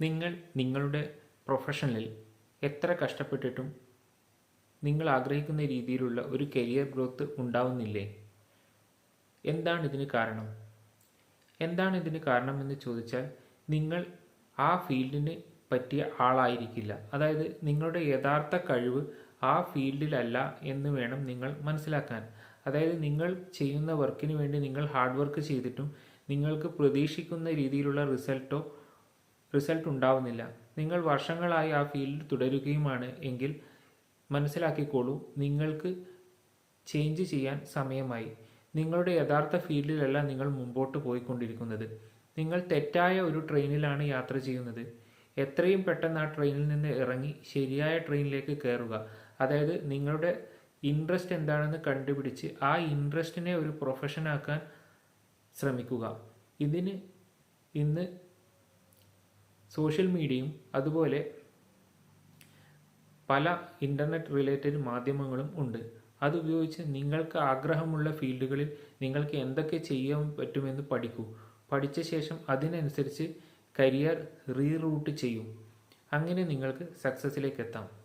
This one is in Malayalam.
നിങ്ങൾ നിങ്ങളുടെ പ്രൊഫഷനിൽ എത്ര കഷ്ടപ്പെട്ടിട്ടും നിങ്ങൾ ആഗ്രഹിക്കുന്ന രീതിയിലുള്ള ഒരു കരിയർ ഗ്രോത്ത് ഉണ്ടാവുന്നില്ലേ? എന്താണ് ഇതിന് കാരണം? എന്ന് ചോദിച്ചാൽ, നിങ്ങൾ ആ ഫീൽഡിന് പറ്റിയ ആളായിരിക്കില്ല. അതായത് നിങ്ങളുടെ യഥാർത്ഥ കഴിവ് ആ ഫീൽഡിലല്ല എന്ന് വേണം നിങ്ങൾ മനസ്സിലാക്കാൻ. അതായത് നിങ്ങൾ ചെയ്യുന്ന വർക്കിന് വേണ്ടി നിങ്ങൾ ഹാർഡ് വർക്ക് ചെയ്തിട്ടും നിങ്ങൾക്ക് പ്രതീക്ഷിക്കുന്ന രീതിയിലുള്ള റിസൾട്ട് ഉണ്ടാവുന്നില്ല. നിങ്ങൾ വർഷങ്ങളായി ആ ഫീൽഡിൽ തുടരുകയുമാണ് എങ്കിൽ മനസ്സിലാക്കിക്കോളൂ, നിങ്ങൾക്ക് ചേഞ്ച് ചെയ്യാൻ സമയമായി. നിങ്ങളുടെ യഥാർത്ഥ ഫീൽഡിലല്ല നിങ്ങൾ മുമ്പോട്ട് പോയിക്കൊണ്ടിരിക്കുന്നത്. നിങ്ങൾ തെറ്റായ ഒരു ട്രെയിനിലാണ് യാത്ര ചെയ്യുന്നത്. എത്രയും പെട്ടെന്ന് ആ ട്രെയിനിൽ നിന്ന് ഇറങ്ങി ശരിയായ ട്രെയിനിലേക്ക് കയറുക. അതായത് നിങ്ങളുടെ ഇൻട്രസ്റ്റ് എന്താണെന്ന് കണ്ടുപിടിച്ച് ആ ഇൻട്രസ്റ്റിനെ ഒരു പ്രൊഫഷനാക്കാൻ ശ്രമിക്കുക. ഇതിന് ഇന്ന് സോഷ്യൽ മീഡിയയും അതുപോലെ പല ഇൻ്റർനെറ്റ് റിലേറ്റഡ് മാധ്യമങ്ങളും ഉണ്ട്. അതുപയോഗിച്ച് നിങ്ങൾക്ക് ആഗ്രഹമുള്ള ഫീൽഡുകളിൽ നിങ്ങൾക്ക് എന്തൊക്കെ ചെയ്യാൻ പറ്റുമെന്ന് പഠിക്കൂ. പഠിച്ച ശേഷം അതിനനുസരിച്ച് കരിയർ റീറൂട്ട് ചെയ്യൂ. അങ്ങനെ നിങ്ങൾക്ക് സക്സസ്സിലേക്ക് എത്താം.